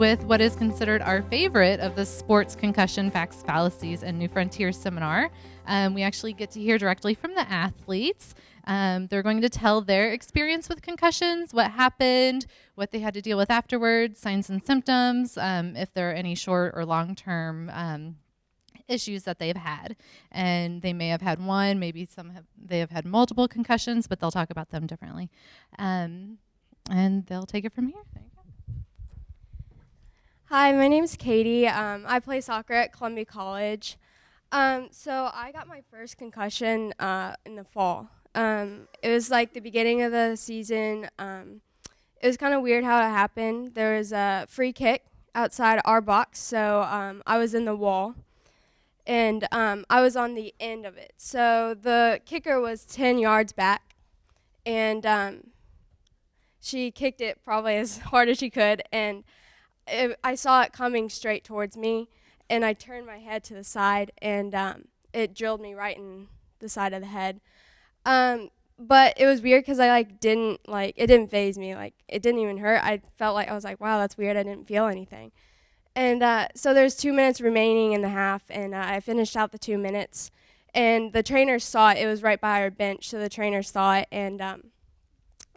with what is considered our favorite of the Sports Concussion Facts, Fallacies, and New Frontiers seminar. We actually get to hear directly from the athletes. They're going to tell their experience with concussions, what happened, what they had to deal with afterwards, signs and symptoms, if there are any short or long-term issues that they've had. And they may have had one, maybe they have had multiple concussions, but they'll talk about them differently. And they'll take it from here. There you go. Hi, my name's Katie. I play soccer at Columbia College. So I got my first concussion in the fall. It was like the beginning of the season. It was kind of weird how it happened. There was a free kick outside our box, so I was in the wall, and I was on the end of it. So the kicker was 10 yards back, and she kicked it probably as hard as she could, and I saw it coming straight towards me, and I turned my head to the side, and it drilled me right in the side of the head. But it was weird because it didn't faze me. It didn't even hurt. I was like, wow, that's weird. I didn't feel anything. And so there's 2 minutes remaining in the half, and I finished out the 2 minutes. And the trainer saw it. It was right by our bench, so the trainer saw it. And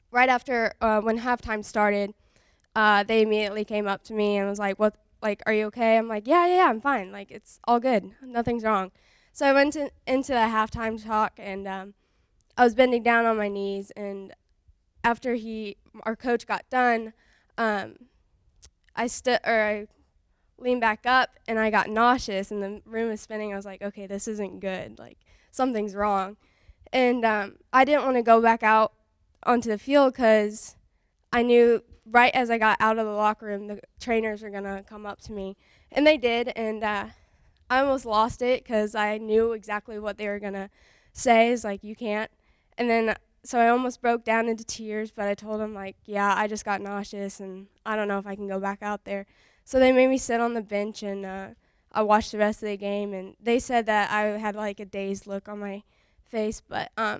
right after, when halftime started, they immediately came up to me and was like, "What? Are you okay?" I'm like, yeah, I'm fine. It's all good. Nothing's wrong. So I went into the halftime talk, and I was bending down on my knees. And after our coach got done, I leaned back up, and I got nauseous, and the room was spinning. I was like, okay, this isn't good. Something's wrong. And I didn't want to go back out onto the field because I knew right as I got out of the locker room, the trainers were going to come up to me. And they did, and I almost lost it because I knew exactly what they were going to say. Is you can't. And then, so I almost broke down into tears, but I told them, yeah, I just got nauseous, and I don't know if I can go back out there. So they made me sit on the bench, and I watched the rest of the game, and they said that I had, a dazed look on my face, but I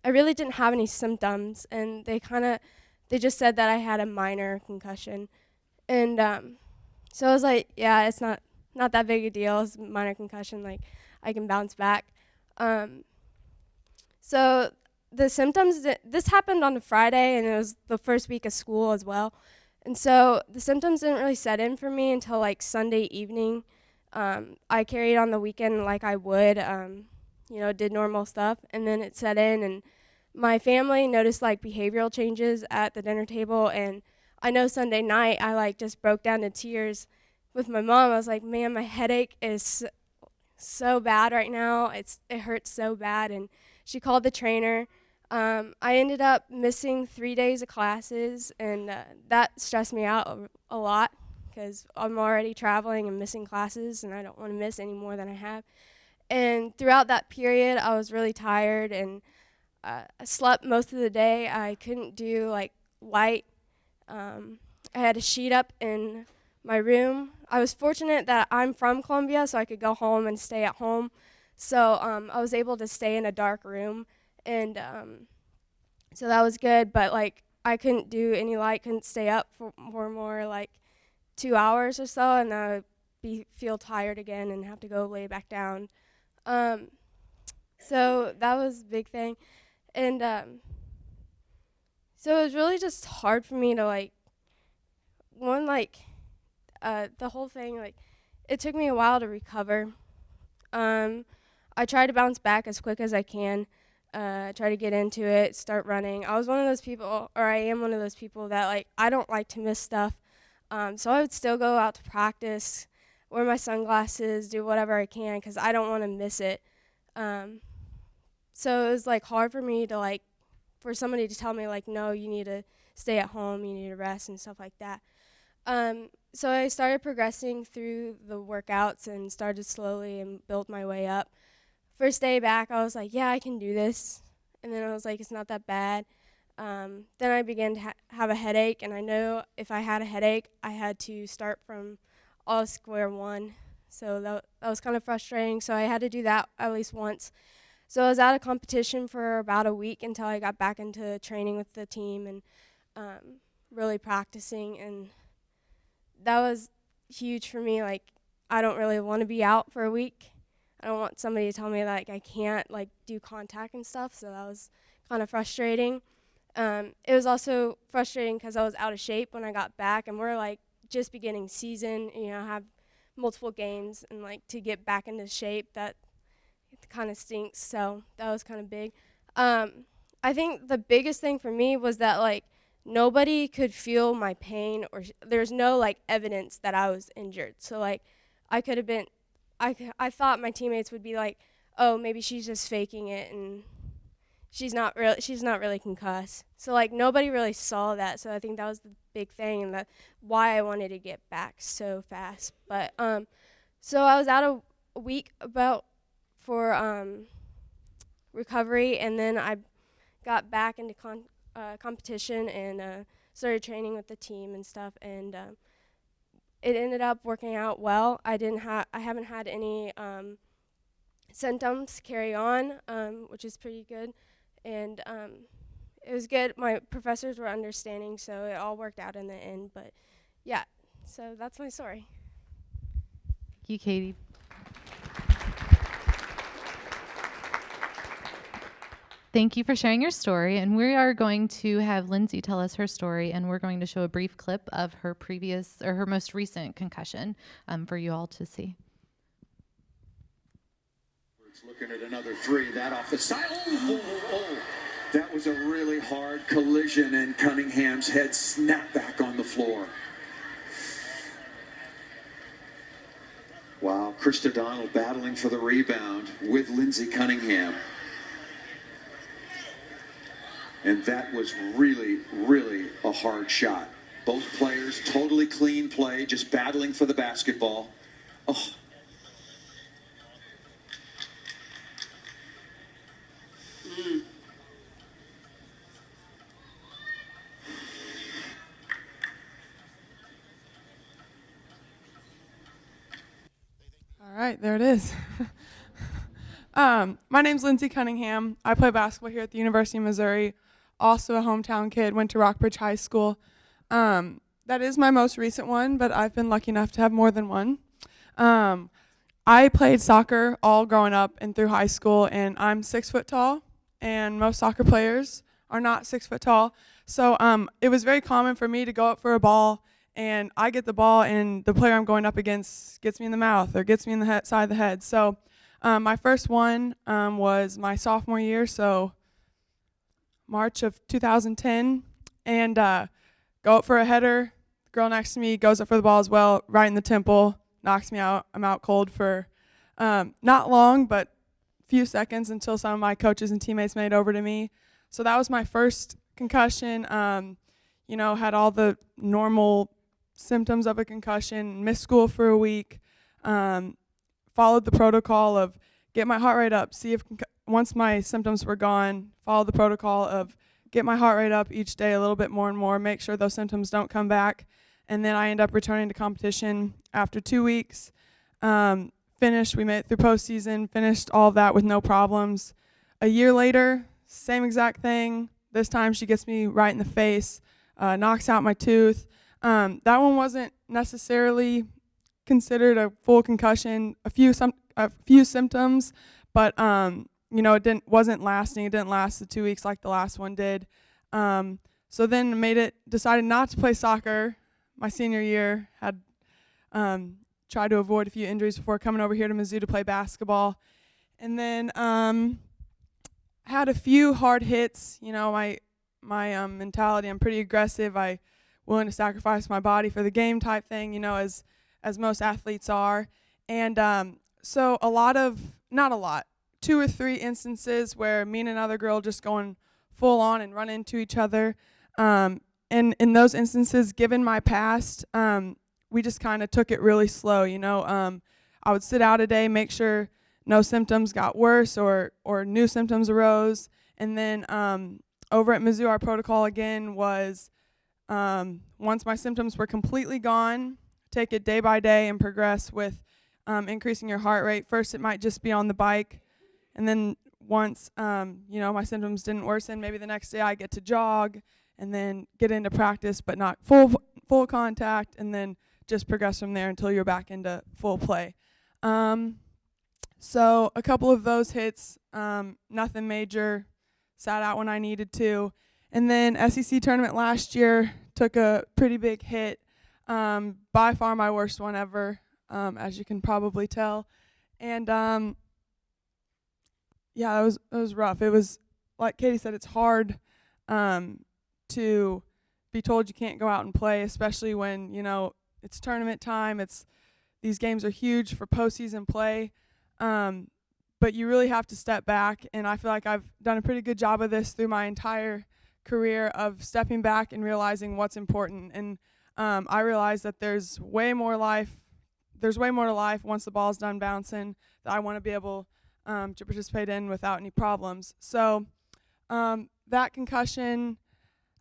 really didn't have any symptoms, and they just said that I had a minor concussion. And so I was like, yeah, it's not that big a deal. It's a minor concussion. I can bounce back. So the symptoms, this happened on a Friday, and it was the first week of school as well. And so the symptoms didn't really set in for me until Sunday evening. I carried on the weekend like I would, did normal stuff. And then it set in, and my family noticed behavioral changes at the dinner table. And I know Sunday night I just broke down to tears with my mom. I was like, man, my headache is so bad right now. It hurts so bad. And she called the trainer. I ended up missing 3 days of classes, and that stressed me out a lot because I'm already traveling and missing classes, and I don't want to miss any more than I have. And throughout that period, I was really tired, and I slept most of the day. I couldn't do light. I had a sheet up in my room. I was fortunate that I'm from Columbia, so I could go home and stay at home. So I was able to stay in a dark room, and so that was good. But I couldn't do any light, couldn't stay up for more 2 hours or so, and I would feel tired again and have to go lay back down. So that was a big thing. And so it was really just hard for me to the whole thing, it took me a while to recover. I try to bounce back as quick as I can, try to get into it, start running. I was one of those people, or I am one of those people that I don't like to miss stuff. So I would still go out to practice, wear my sunglasses, do whatever I can because I don't want to miss it. So it was hard for me to for somebody to tell me no, you need to stay at home, you need to rest and stuff like that. So I started progressing through the workouts and started slowly and built my way up. First day back, I was like, yeah, I can do this. And then I was like, it's not that bad. Then I began to have a headache, and I know if I had a headache, I had to start from all square one. So that was kind of frustrating. So I had to do that at least once. So I was out of competition for about a week until I got back into training with the team and really practicing. And that was huge for me. Like, I don't really want to be out for a week. I don't want somebody to tell me like I can't like do contact and stuff. So that was kind of frustrating. It was also frustrating because I was out of shape when I got back, and we're like just beginning season. You know, have multiple games, and like to get back into shape, that kind of stinks. So that was kind of big. I think the biggest thing for me was that like nobody could feel my pain, or there's no like evidence that I was injured. So like I could have been, I thought my teammates would be like, oh, maybe she's just faking it and she's not really concussed. So like nobody really saw that. So I think that was the big thing, and that why I wanted to get back so fast. But so I was out a week about for recovery, and then I got back into competition and started training with the team and stuff, and it ended up working out well. I haven't had any symptoms carry on, which is pretty good, and it was good. My professors were understanding, so it all worked out in the end. But yeah, so that's my story. Thank you, Katie. Thank you for sharing your story. And we are going to have Lindsey tell us her story, and we're going to show a brief clip of her her most recent concussion for you all to see. Looking at another three, that off the side. Oh. That was a really hard collision, and Cunningham's head snapped back on the floor. Wow, Krista Donald battling for the rebound with Lindsey Cunningham. And that was really, really a hard shot. Both players, totally clean play, just battling for the basketball. Oh. All right, there it is. My name's Lindsey Cunningham. I play basketball here at the University of Missouri. Also a hometown kid, went to Rockbridge High School. That is my most recent one, but I've been lucky enough to have more than one. I played soccer all growing up and through high school, and I'm 6 foot tall, and most soccer players are not 6 foot tall. So it was very common for me to go up for a ball, and I get the ball, and the player I'm going up against gets me in the mouth or gets me in the side of the head. So my first one was my sophomore year, so March of 2010, and go up for a header. The girl next to me goes up for the ball as well, right in the temple, knocks me out. I'm out cold for not long, but a few seconds until some of my coaches and teammates made it over to me. So that was my first concussion. Had all the normal symptoms of a concussion, missed school for a week, followed the protocol of get my heart rate up, see if once my symptoms were gone, follow the protocol of get my heart rate up each day a little bit more and more, make sure those symptoms don't come back. And then I end up returning to competition after 2 weeks. Finished, we made it through postseason, finished all of that with no problems. A year later, same exact thing. This time she gets me right in the face, knocks out my tooth. That one wasn't necessarily considered a full concussion. A few symptoms, but it wasn't lasting. It didn't last the 2 weeks like the last one did. So then decided not to play soccer my senior year. Had tried to avoid a few injuries before coming over here to Mizzou to play basketball, and then had a few hard hits. My mentality. I'm pretty aggressive. I willing to sacrifice my body for the game type thing. As most athletes are, and so not a lot, 2 or 3 instances where me and another girl just going full on and run into each other. And in those instances, given my past, we just kind of took it really slow. I would sit out a day, make sure no symptoms got worse or new symptoms arose. And then over at Mizzou, our protocol again was once my symptoms were completely gone, take it day by day and progress with increasing your heart rate. First, it might just be on the bike. And then once, my symptoms didn't worsen, maybe the next day I get to jog and then get into practice, but not full contact, and then just progress from there until you're back into full play. So a couple of those hits, nothing major, sat out when I needed to. And then SEC tournament last year, took a pretty big hit, by far my worst one ever, as you can probably tell. And yeah, it was rough. It was, like Katie said, it's hard to be told you can't go out and play, especially when, it's tournament time. These games are huge for postseason play. But you really have to step back, and I feel like I've done a pretty good job of this through my entire career of stepping back and realizing what's important. And I realized that there's way more to life once the ball's done bouncing that I want to be able to participate in without any problems. So that concussion,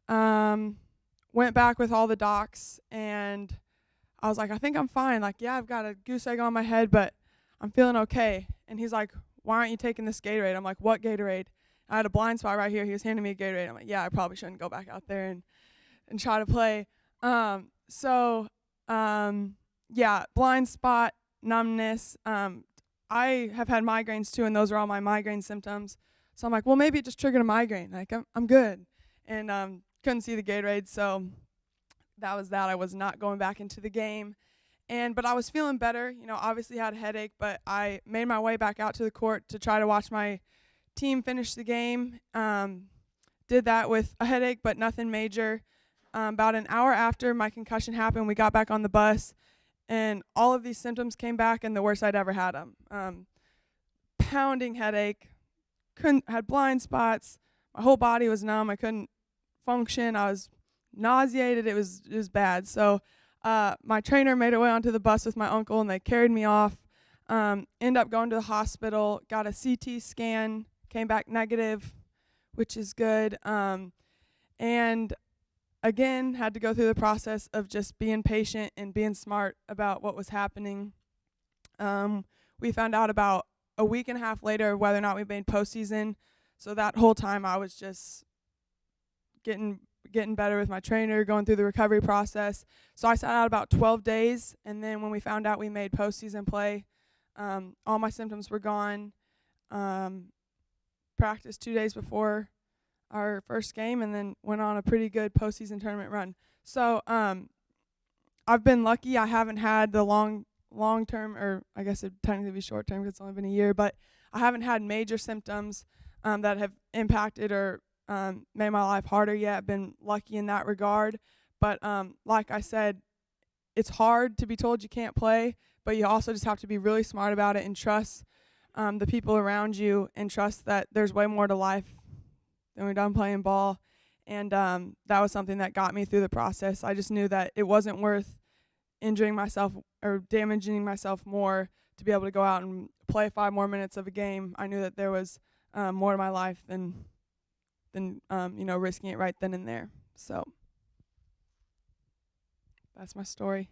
went back with all the docs, and I was like, I think I'm fine. Like, yeah, I've got a goose egg on my head, but I'm feeling okay. And he's like, why aren't you taking this Gatorade? I'm like, what Gatorade? I had a blind spot right here. He was handing me a Gatorade. I'm like, yeah, I probably shouldn't go back out there and try to play. Yeah, blind spot, numbness. I have had migraines too, and those are all my migraine symptoms. So I'm like, well, maybe it just triggered a migraine. Like, I'm good. And couldn't see the Gatorade, so that was that. I was not going back into the game. But I was feeling better. Obviously had a headache, but I made my way back out to the court to try to watch my team finish the game. Did that with a headache, but nothing major. About an hour after my concussion happened, we got back on the bus, and all of these symptoms came back, and the worst I'd ever had them. Pounding headache, had blind spots. My whole body was numb. I couldn't function. I was nauseated. It was bad. So my trainer made her way onto the bus with my uncle, and they carried me off. Ended up going to the hospital, got a CT scan, came back negative, which is good. And again, had to go through the process of just being patient and being smart about what was happening. We found out about a week and a half later whether or not we made postseason. So that whole time I was just getting better with my trainer, going through the recovery process. So I sat out about 12 days, and then when we found out we made postseason play, all my symptoms were gone. Practiced 2 days before our first game, and then went on a pretty good postseason tournament run. So I've been lucky. I haven't had the long term, or I guess it'd technically be short term because it's only been a year, but I haven't had major symptoms that have impacted or made my life harder yet. I've been lucky in that regard. But like I said, it's hard to be told you can't play, but you also just have to be really smart about it and trust the people around you, and trust that there's way more to life than we're done playing ball. And that was something that got me through the process. I just knew that it wasn't worth injuring myself or damaging myself more to be able to go out and play 5 more minutes of a game. I knew that there was more to my life than risking it right then and there. So that's my story.